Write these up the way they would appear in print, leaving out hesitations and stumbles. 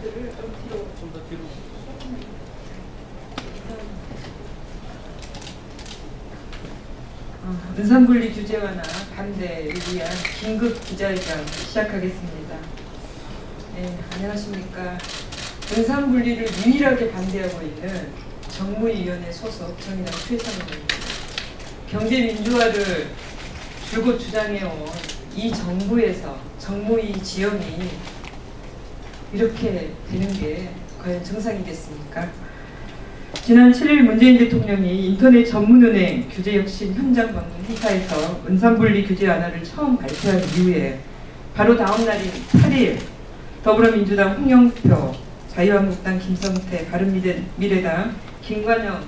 슬라이드를 좀 더 뒤로. 은산분리 규제 완화 반대를 위한 긴급 기자회견 시작하겠습니다. 네, 안녕하십니까. 은산분리를 유일하게 반대하고 있는 정무위원회 소속 정의당 최선입니다. 경제민주화를 줄곧 주장해온 이 정부에서 정무위 지형이 이렇게 되는 게 과연 정상이겠습니까? 지난 7일 문재인 대통령이 인터넷 전문은행 규제혁신 현장 방문 행사에서 은산분리 규제 완화를 처음 발표한 이후에 바로 다음 날인 8일 더불어민주당 홍영표, 자유한국당 김성태, 바른미래당 김관영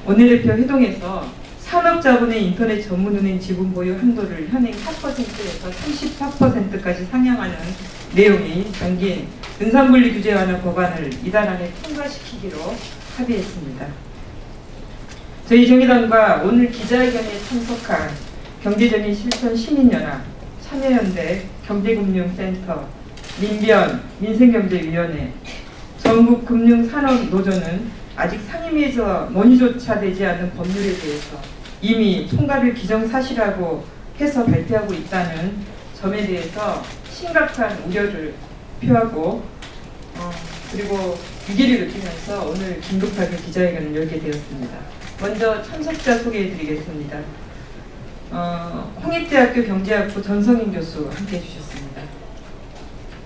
원내대표 회동에서 산업자본의 인터넷 전문은행 지분 보유 한도를 현행 4%에서 34%까지 상향하는 내용이 담긴 은산분리 규제 완화 법안을 이달 안에 통과시키기로 합의했습니다. 저희 정의당과 오늘 기자회견에 참석한 경제정의 실천 시민연합, 참여연대 경제금융센터, 민변 민생경제위원회, 전국금융산업노조는 아직 상임위에서 논의조차 되지 않은 법률에 대해서 이미 통과를 기정사실하고 해서 발표하고 있다는 점에 대해서 심각한 우려를 표하고 그리고 위기를 느끼면서 오늘 긴급하게 기자회견을 열게 되었습니다. 먼저 참석자 소개해드리겠습니다. 홍익대학교 경제학부 전성인 교수 함께해 주셨습니다.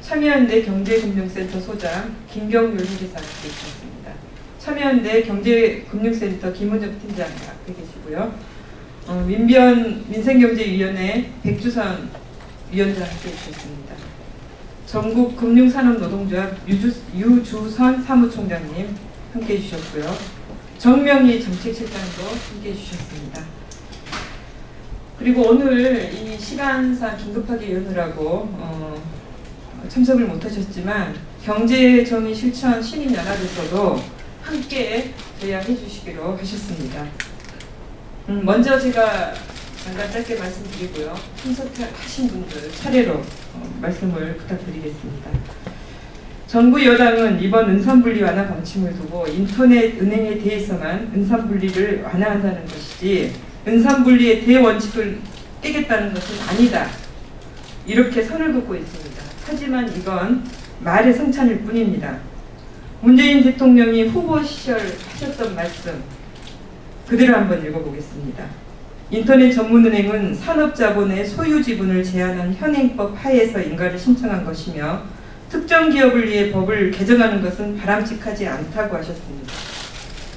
참여연대 경제금융센터 소장 김경률 회계사 함께해 주셨습니다. 참여연대 경제금융센터 김은정 팀장 함께 계시고요. 민변 민생경제위원회 백주선 위원장 함께 해주셨습니다. 전국금융산업노동조합 유주선 사무총장님 함께 해주셨고요. 정명희 정책실장도 함께 해주셨습니다. 그리고 오늘 이 시간상 긴급하게 연휴라고 참석을 못하셨지만 경제정의 실천 시민연합에서도 함께 제안해 주시기로 하셨습니다. 먼저 제가 잠깐 짧게 말씀드리고요. 참석하신 분들 차례로 말씀을 부탁드리겠습니다. 정부 여당은 이번 은산분리 완화 방침을 두고 인터넷 은행에 대해서만 은산분리를 완화한다는 것이지 은산분리의 대원칙을 깨겠다는 것은 아니다. 이렇게 선을 긋고 있습니다. 하지만 이건 말의 성찬일 뿐입니다. 문재인 대통령이 후보 시절 하셨던 말씀 그대로 한번 읽어보겠습니다. 인터넷 전문은행은 산업자본의 소유 지분을 제한한 현행법 하에서 인가를 신청한 것이며 특정 기업을 위해 법을 개정하는 것은 바람직하지 않다고 하셨습니다.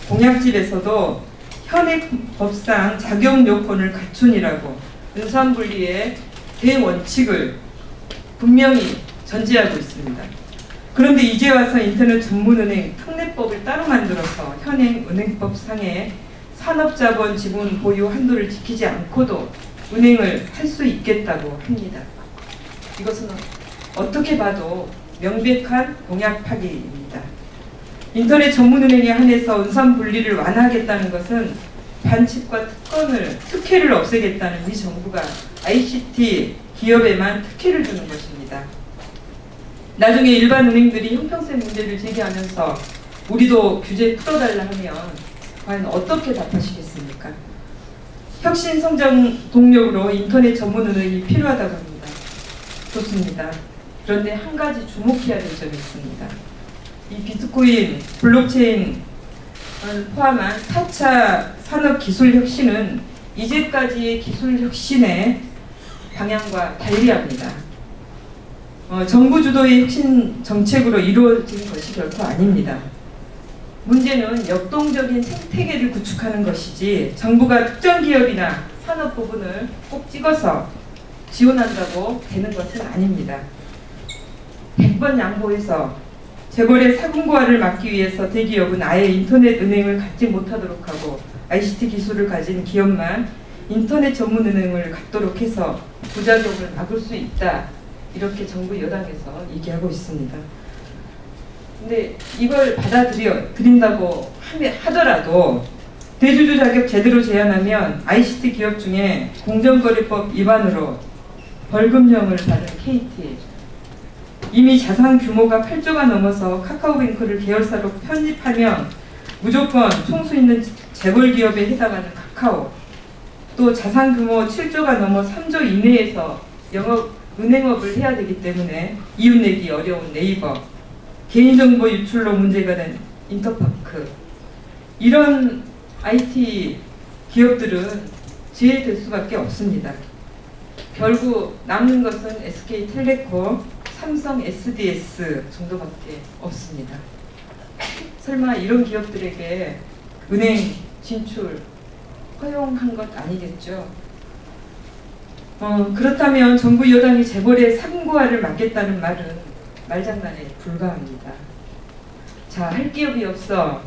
공약집에서도 현행법상 작용 요건을 갖춘이라고 은산분리의 대원칙을 분명히 전제하고 있습니다. 그런데 이제 와서 인터넷 전문은행 특례법을 따로 만들어서 현행 은행법상의 산업자본 지분 보유 한도를 지키지 않고도 은행을 할 수 있겠다고 합니다. 이것은 어떻게 봐도 명백한 공약 파기입니다. 인터넷 전문은행에 한해서 은산분리를 완화하겠다는 것은 반칙과 특혜를 없애겠다는 이 정부가 ICT 기업에만 특혜를 주는 것입니다. 나중에 일반 은행들이 형평성 문제를 제기하면서 우리도 규제 풀어달라 하면 과연 어떻게 답하시겠습니까? 혁신 성장 동력으로 인터넷 전문은행이 필요하다고 합니다. 좋습니다. 그런데 한 가지 주목해야 될 점이 있습니다. 이 비트코인, 블록체인을 포함한 4차 산업기술혁신은 이제까지의 기술혁신의 방향과 달리합니다. 정부 주도의 혁신 정책으로 이루어진 것이 결코 아닙니다. 문제는 역동적인 생태계를 구축하는 것이지 정부가 특정 기업이나 산업 부분을 꼭 찍어서 지원한다고 되는 것은 아닙니다. 100번 양보해서 재벌의 사금고화를 막기 위해서 대기업은 아예 인터넷 은행을 갖지 못하도록 하고 ICT 기술을 가진 기업만 인터넷 전문 은행을 갖도록 해서 부작용을 막을 수 있다. 이렇게 정부 여당에서 얘기하고 있습니다. 근데 이걸 받아들인다고 하더라도 대주주 자격 제대로 제한하면 ICT 기업 중에 공정거래법 위반으로 벌금형을 받은 KT, 이미 자산 규모가 8조가 넘어서 카카오뱅크를 계열사로 편입하면 무조건 총수 있는 재벌 기업에 해당하는 카카오, 또 자산 규모 7조가 넘어 3조 이내에서 은행업을 해야 되기 때문에 이웃내기 어려운 네이버, 개인정보 유출로 문제가 된 인터파크, 이런 IT 기업들은 제외될 수밖에 없습니다. 결국 남는 것은 SK텔레콤, 삼성 SDS 정도밖에 없습니다. 설마 이런 기업들에게 은행 진출 허용한 것 아니겠죠? 그렇다면 정부 여당이 재벌의 상고화를 막겠다는 말은 말장난에 불과합니다. 자, 할 기업이 없어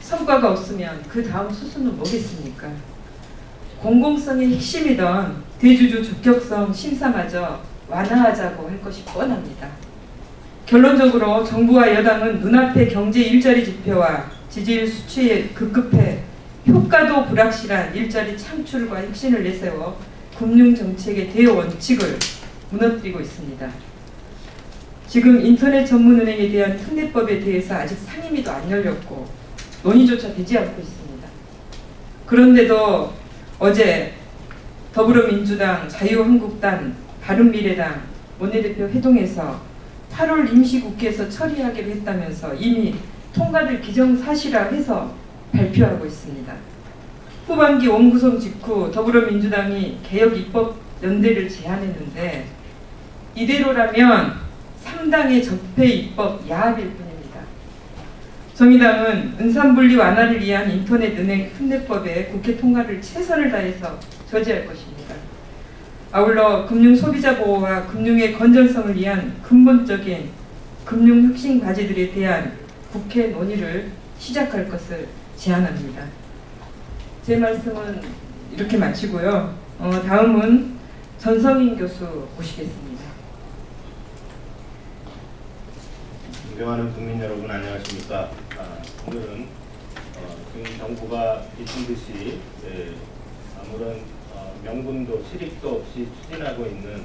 성과가 없으면 그 다음 수순은 뭐겠습니까? 공공성의 핵심이던 대주주 적격성 심사마저 완화하자고 할 것이 뻔합니다. 결론적으로 정부와 여당은 눈앞의 경제 일자리 지표와 지지율 수치에 급급해 효과도 불확실한 일자리 창출과 혁신을 내세워 금융정책의 대원칙을 무너뜨리고 있습니다. 지금 인터넷 전문은행에 대한 특례법에 대해서 아직 상임위도 안 열렸고 논의조차 되지 않고 있습니다. 그런데도 어제 더불어민주당, 자유한국당, 바른미래당 원내대표 회동에서 8월 임시국회에서 처리하기로 했다면서 이미 통과될 기정사실화해서 발표하고 있습니다. 후반기 원구성 직후 더불어민주당이 개혁 입법 연대를 제안했는데 이대로라면 3당의 적폐 입법 야합일 뿐입니다. 정의당은 은산분리 완화를 위한 인터넷 은행 특례법의 국회 통과를 최선을 다해서 저지할 것입니다. 아울러 금융 소비자 보호와 금융의 건전성을 위한 근본적인 금융 혁신 과제들에 대한 국회 논의를 시작할 것을 제안합니다. 제 말씀은 이렇게 마치고요. 다음은 전성인 교수 모시겠습니다. 존경하는 국민 여러분 안녕하십니까? 오늘은 지금 정부가 비친 듯이 아무런 명분도 실익도 없이 추진하고 있는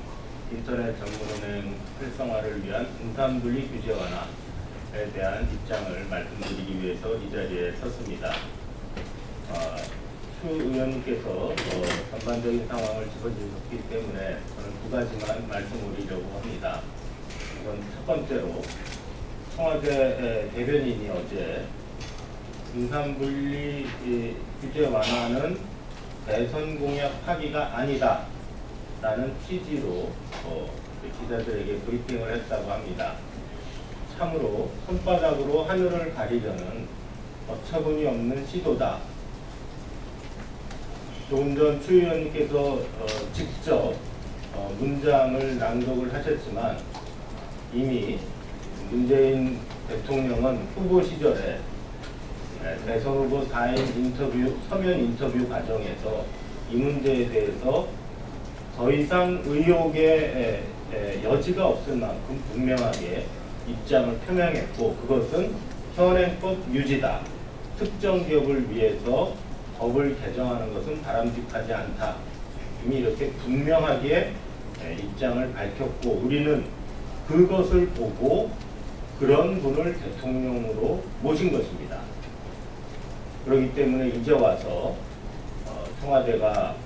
인터넷 전문은행 활성화를 위한 분산분리 규제 완화에 대한 입장을 말씀드리기 위해서 이 자리에 섰습니다. 추 의원님께서 전반적인 상황을 짚어주셨기 때문에 저는 두 가지만 말씀드리려고 합니다. 우선 첫 번째로 청와대 대변인이 어제 분산분리 규제 완화는 대선 공약 파기가 아니다 라는 취지로 기자들에게 브리핑을 했다고 합니다. 참으로 손바닥으로 하늘을 가리려는 어처구니 없는 시도다. 조금 전 추 의원님께서 직접 문장을 낭독을 하셨지만 이미 문재인 대통령은 후보 시절에 대선 후보 4인 인터뷰, 서면 인터뷰 과정에서 이 문제에 대해서 더 이상 의혹의 여지가 없을 만큼 분명하게 입장을 표명했고 그것은 현행법 유지다. 특정 기업을 위해서 법을 개정하는 것은 바람직하지 않다. 이미 이렇게 분명하게 입장을 밝혔고 우리는 그것을 보고 그런 분을 대통령으로 모신 것입니다. 그렇기 때문에 이제 와서 청와대가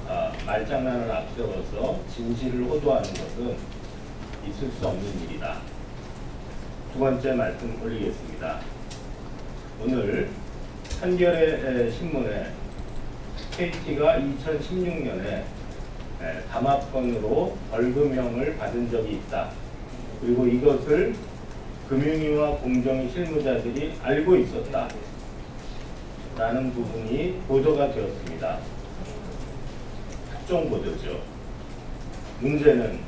말장난을 앞세워서 진실을 호도하는 것은 있을 수 없는 일이다. 두 번째 말씀 올리겠습니다. 오늘 한겨레 신문에 KT가 2016년에 담합건으로 벌금형을 받은 적이 있다. 그리고 이것을 금융위와 공정위 실무자들이 알고 있었다. 라는 부분이 보도가 되었습니다. 특정 보도죠. 문제는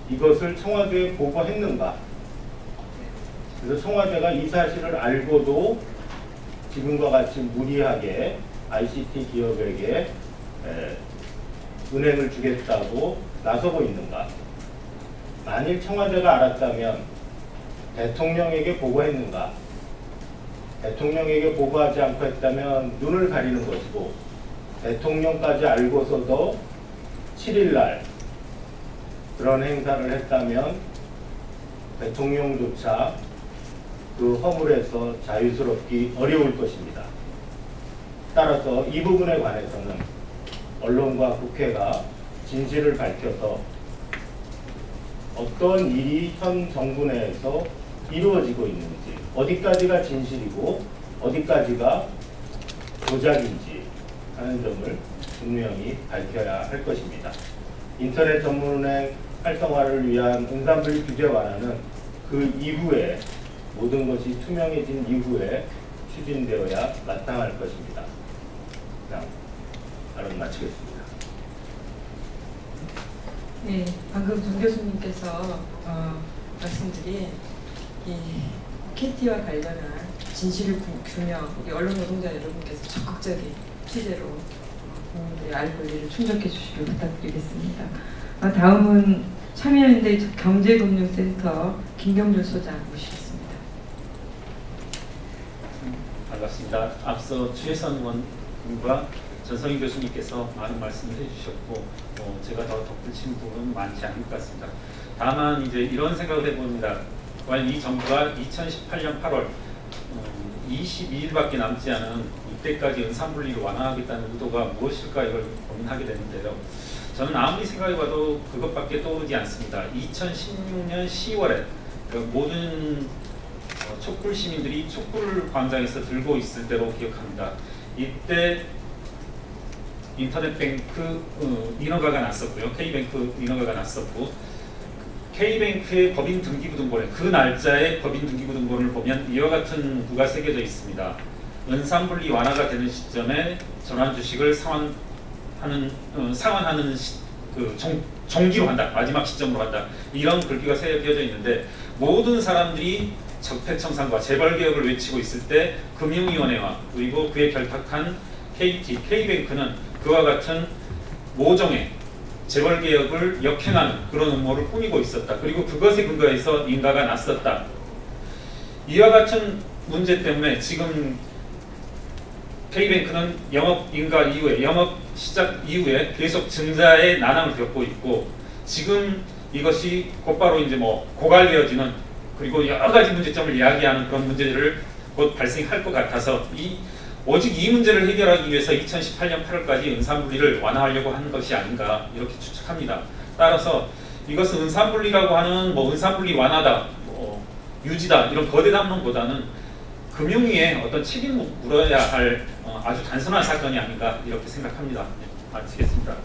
이것을 청와대에 보고했는가? 그래서 청와대가 이 사실을 알고도 지금과 같이 무리하게 ICT 기업에게 은행을 주겠다고 나서고 있는가? 만일 청와대가 알았다면 대통령에게 보고했는가? 대통령에게 보고하지 않고 했다면 눈을 가리는 것이고 대통령까지 알고서도 7일 날 그런 행사를 했다면 대통령조차 그 허물에서 자유스럽기 어려울 것입니다. 따라서 이 부분에 관해서는 언론과 국회가 진실을 밝혀서 어떤 일이 현 정부 내에서 이루어지고 있는지, 어디까지가 진실이고 어디까지가 조작인지 하는 점을 분명히 밝혀야 할 것입니다. 인터넷 전문의 활성화를 위한 응산불 규제 완화는 그 이후에 모든 것이 투명해진 이후에 추진되어야 마땅할 것입니다. 발언 마치겠습니다. 네, 방금 정 교수님께서 말씀드린 이 KT와 관련한 진실 규명, 우리 언론 노동자 여러분께서 적극적인 취재로 국민들의 알 권리를 충족해 주시길 부탁드리겠습니다. 다음은 참여연대 경제금융센터 김경준 소장 모시겠습니다. 반갑습니다. 앞서 최혜선 의원과 전성희 교수님께서 많은 말씀을 해주셨고 제가 더 덧붙인 부분은 많지 않을 것 같습니다. 다만 이제 이런 생각을 해봅니다. 과연 이 정부가 2018년 8월 22일밖에 남지 않은 이때까지 은산분리를 완화하겠다는 의도가 무엇일까 이걸 고민하게 되는데요. 저는 아무리 생각해봐도 그것밖에 떠오르지 않습니다. 2016년 10월에 모든 촛불 시민들이 촛불 광장에서 들고 있을 때로 기억합니다. 이때 인터넷뱅크 인허가가 났었고요. K뱅크 인허가가 났었고 K뱅크의 법인 등기부등본에 그 날짜의 법인 등기부등본을 보면 이와 같은 부가 새겨져 있습니다. 은산분리 완화가 되는 시점에 전환주식을 상환하는 정기로 한다. 마지막 시점으로 한다. 이런 글귀가 새겨져 있는데 모든 사람들이 적폐청산과 재벌개혁을 외치고 있을 때 금융위원회와 그리고 그에 결탁한 KT, K뱅크는 그와 같은 모종의 재벌개혁을 역행하는 그런 음모를 꾸미고 있었다. 그리고 그것에 근거해서 인가가 났었다. 이와 같은 문제 때문에 지금 K뱅크는 영업 인가 이후에 영업 시작 이후에 계속 증자의 난항을 겪고 있고 지금 이것이 곧바로 이제 고갈되어지는 그리고 여러 가지 문제점을 이야기하는 그런 문제들을 곧 발생할 것 같아서 오직 이 문제를 해결하기 위해서 2018년 8월까지 은산분리를 완화하려고 하는 것이 아닌가 이렇게 추측합니다. 따라서 이것은 은산분리라고 하는 은산분리 완화다, 유지다 이런 거대 담론보다는 금융위에 어떤 책임을 물어야 할 아주 단순한 사건이 아닌가 이렇게 생각합니다. 마치겠습니다.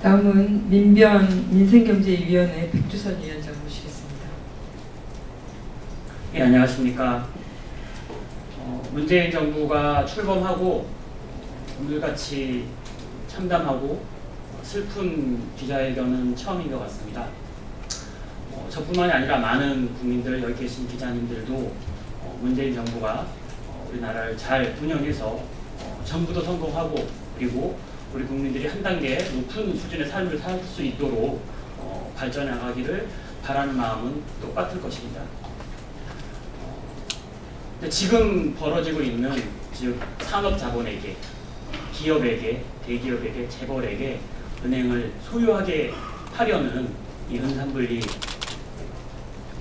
다음은 민변 민생경제위원회 백주선 위원장 모시겠습니다. 네, 안녕하십니까. 문재인 정부가 출범하고 오늘같이 참담하고 슬픈 기자회견은 처음인 것 같습니다. 저뿐만이 아니라 많은 국민들, 여기 계신 기자님들도 문재인 정부가 우리나라를 잘 운영해서 정부도 성공하고 그리고 우리 국민들이 한 단계 높은 수준의 삶을 살 수 있도록 발전해 나가기를 바라는 마음은 똑같을 것입니다. 지금 벌어지고 있는 즉 산업자본에게, 기업에게, 대기업에게, 재벌에게 은행을 소유하게 하려는 이 은산분리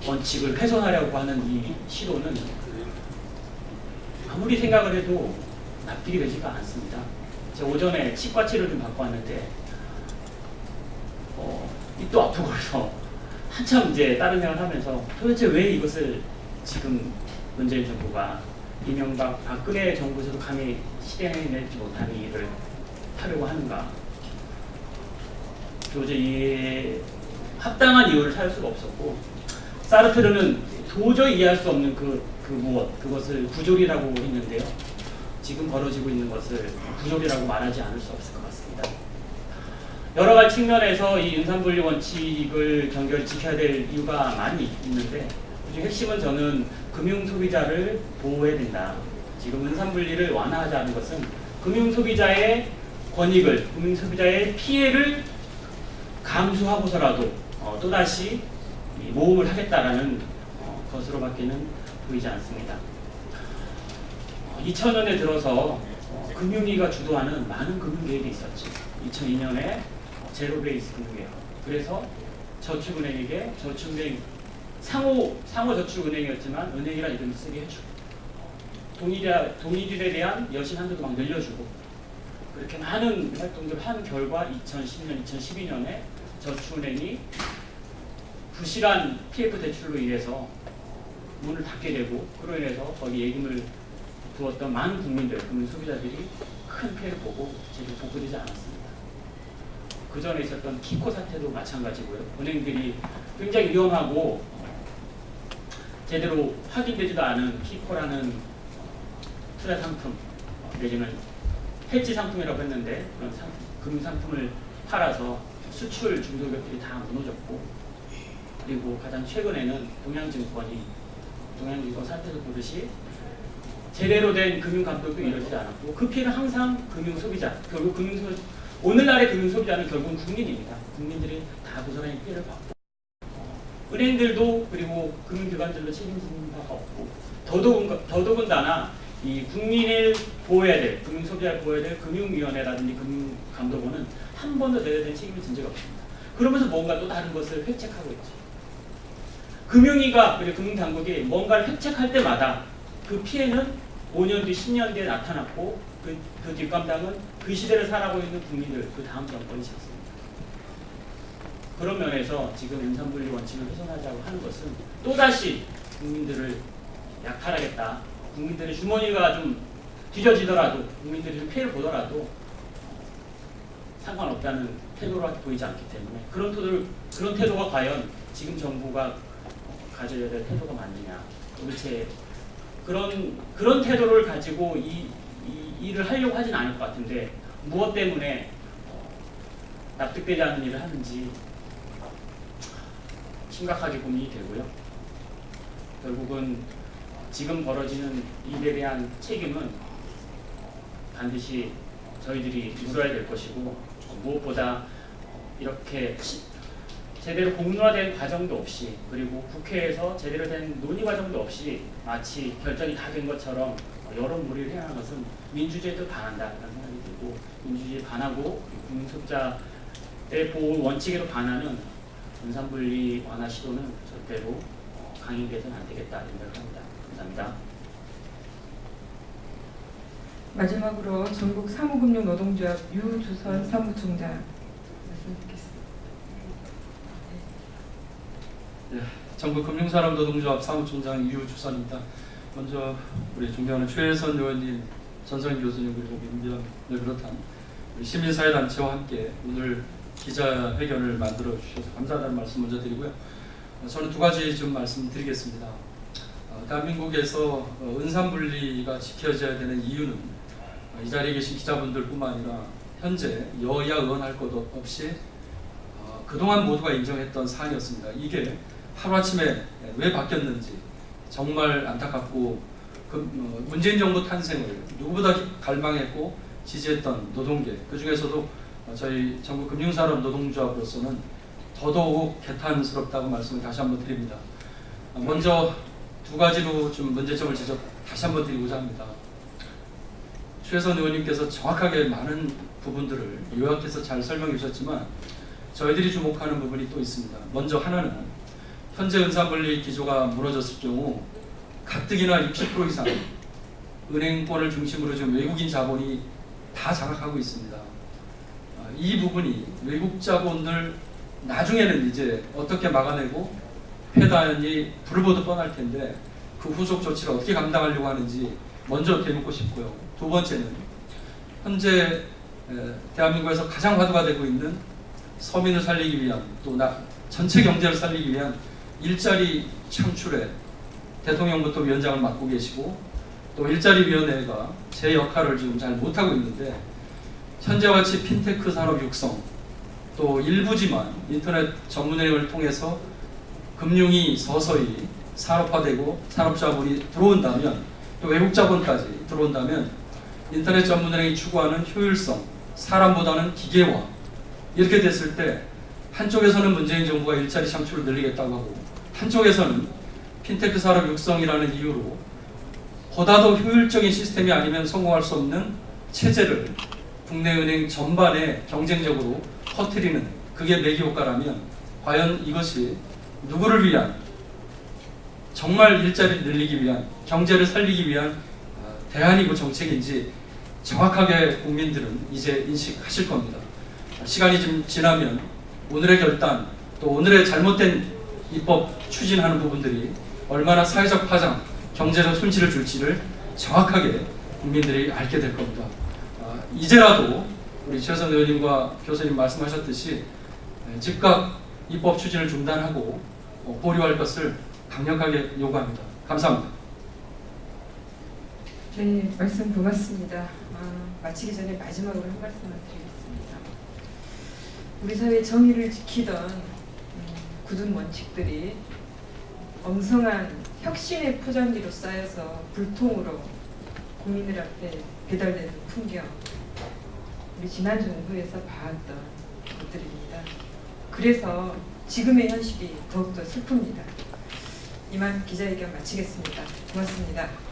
원칙을 훼손하려고 하는 이 시도는 아무리 생각을 해도 납득이 되지가 않습니다. 제가 오전에 치과치료를 좀 받고 왔는데 입도 아프고 그래서 한참 이제 다른 생각을 하면서 도대체 왜 이것을 지금 문재인 정부가 이명박 박근혜 정부에서도 감히 실행해내지 못한 일을 하려고 하는가. 도저히 합당한 이유를 찾을 수가 없었고 사르트르는 도저히 이해할 수 없는 그것을 부조리라고 했는데요. 지금 벌어지고 있는 것을 부조리라고 말하지 않을 수 없을 것 같습니다. 여러 가지 측면에서 이 은산분리 원칙을 경결히 지켜야 될 이유가 많이 있는데 그중 핵심은 저는 금융소비자를 보호해야 된다. 지금 은산분리를 완화하자는 것은 금융소비자의 권익을, 금융소비자의 피해를 감수하고서라도 또다시 모험을 하겠다라는 것으로밖에는 보이지 않습니다. 2000년에 들어서 금융위가 주도하는 많은 금융계획이 있었죠. 2002년에 제로베이스 금융개혁, 그래서 저축은행에게 저축은행 상호저축은행이었지만 은행이라 이름을 쓰게 해주고 동일에 대한 여신 한도도 막 늘려주고 그렇게 많은 활동들을 한 결과 2010년, 2012년에 저축은행이 부실한 PF 대출로 인해서 문을 닫게 되고 그로 인해서 거기 예금을 두었던 많은 국민들, 국민 소비자들이 큰 피해를 보고 제대로 복구되지 않았습니다. 그 전에 있었던 키코 사태도 마찬가지고요. 은행들이 굉장히 위험하고 제대로 확인되지도 않은 키코라는 투자 상품 내지는 해지 상품이라고 했는데 그런 금융 상품을 팔아서 수출 중소기업들이 다 무너졌고 그리고 가장 최근에는 동양증권 사태에서 보듯이 제대로 된 금융 감독도 이루어지지 않았고 그 피해는 항상 금융 소비자 결국 오늘날의 금융 소비자는 결국은 국민입니다. 국민들이 다 고스란히 피해를 받고 은행들도 그리고 금융기관들도 책임지는 바가 없고 더더군다나 이 국민을 보호해야 될 금융 소비자를 보호해야 될 금융위원회라든지 금융감독원은 한 번도 제대로 된 책임을 진 적이 없습니다. 그러면서 뭔가 또 다른 것을 획책하고 있죠. 금융위가 그리고 금융당국이 뭔가를 획책할 때마다 그 피해는 5년 뒤, 10년 뒤에 나타났고 그 뒷감당은 그 시대를 살아가고 있는 국민들, 그 다음 정권이 졌습니다. 그런 면에서 지금 은산분리 원칙을 훼손하자고 하는 것은 또다시 국민들을 약탈하겠다. 국민들의 주머니가 좀 뒤져지더라도 국민들이 좀 피해를 보더라도 상관없다는 태도로 보이지 않기 때문에 그런 태도가 과연 지금 정부가 가져야 될 태도가 맞느냐. 도대체 그런 태도를 가지고 이 일을 하려고 하진 않을 것 같은데 무엇 때문에 납득되지 않는 일을 하는지 심각하게 고민이 되고요. 결국은 지금 벌어지는 일에 대한 책임은 반드시 저희들이 물어야 될 것이고 무엇보다 이렇게 제대로 공론화된 과정도 없이 그리고 국회에서 제대로 된 논의 과정도 없이 마치 결정이 다 된 것처럼 여론몰이를 해야 하는 것은 민주주의에도 반한다는 생각이 들고 민주주의에 반하고 국민소비자의 보호 원칙에도 반하는 은산분리 완화 시도는 절대로 강행돼서는 안 되겠다 생각합니다. 감사합니다. 마지막으로 전국 사무금융노동조합 유주선 사무총장 말씀 듣겠습니다. 네, 전국 금융산업노동조합 사무총장 유주선입니다. 먼저 우리 존경하는 최혜선 의원님, 전성인 교수님 그리고 민변을 비롯한 우리 시민사회단체와 함께 오늘 기자회견을 만들어 주셔서 감사하다는 말씀 먼저 드리고요. 저는 두 가지 좀 말씀드리겠습니다. 대한민국에서 은산분리가 지켜져야 되는 이유는 이 자리에 계신 기자분들뿐만 아니라 현재 여야 의원할 것 없이 그동안 모두가 인정했던 사안이었습니다. 이게 하루아침에 왜 바뀌었는지 정말 안타깝고 문재인 정부 탄생을 누구보다 갈망했고 지지했던 노동계, 그 중에서도 저희 전국 금융산업 노동조합으로서는 더더욱 개탄스럽다고 말씀을 다시 한번 드립니다. 먼저 두 가지로 좀 문제점을 다시 한번 드리고자 합니다. 최선 의원님께서 정확하게 많은 부분들을 요약해서 잘 설명해 주셨지만 저희들이 주목하는 부분이 또 있습니다. 먼저 하나는 현재 은산분리 기조가 무너졌을 경우 가뜩이나 60% 이상 은행권을 중심으로 지금 외국인 자본이 다 장악하고 있습니다. 이 부분이 외국 자본을 나중에는 이제 어떻게 막아내고 폐단이 불보듯 뻔할 텐데 그 후속 조치를 어떻게 감당하려고 하는지 먼저 되묻고 싶고요. 두 번째는 현재 대한민국에서 가장 화두가 되고 있는 서민을 살리기 위한 또 전체 경제를 살리기 위한 일자리 창출에 대통령부터 위원장을 맡고 계시고 또 일자리위원회가 제 역할을 지금 잘 못하고 있는데 현재와 같이 핀테크 산업 육성 또 일부지만 인터넷 전문은행을 통해서 금융이 서서히 산업화되고 산업자본이 들어온다면 또 외국 자본까지 들어온다면 인터넷 전문은행이 추구하는 효율성, 사람보다는 기계화 이렇게 됐을 때 한쪽에서는 문재인 정부가 일자리 창출을 늘리겠다고 하고 한쪽에서는 핀테크 산업 육성이라는 이유로 보다 더 효율적인 시스템이 아니면 성공할 수 없는 체제를 국내 은행 전반에 경쟁적으로 퍼뜨리는 그게 매기효과라면 과연 이것이 누구를 위한, 정말 일자리를 늘리기 위한, 경제를 살리기 위한 대안이고 정책인지 정확하게 국민들은 이제 인식하실 겁니다. 시간이 좀 지나면 오늘의 결단, 또 오늘의 잘못된 입법 추진하는 부분들이 얼마나 사회적 파장, 경제적 손실을 줄지를 정확하게 국민들이 알게 될 겁니다. 이제라도 우리 최혜선 의원님과 교수님 말씀하셨듯이 즉각 입법 추진을 중단하고 보류할 것을 강력하게 요구합니다. 감사합니다. 네, 말씀 고맙습니다. 마치기 전에 마지막으로 한 말씀만 드리겠습니다. 우리 사회 정의를 지키던 굳은 원칙들이 엉성한 혁신의 포장지로 쌓여서 불통으로 국민들 앞에 배달되는 풍경, 우리 지난 정부에서 봐왔던 것들입니다. 그래서 지금의 현실이 더욱더 슬픕니다. 이만 기자회견 마치겠습니다. 고맙습니다.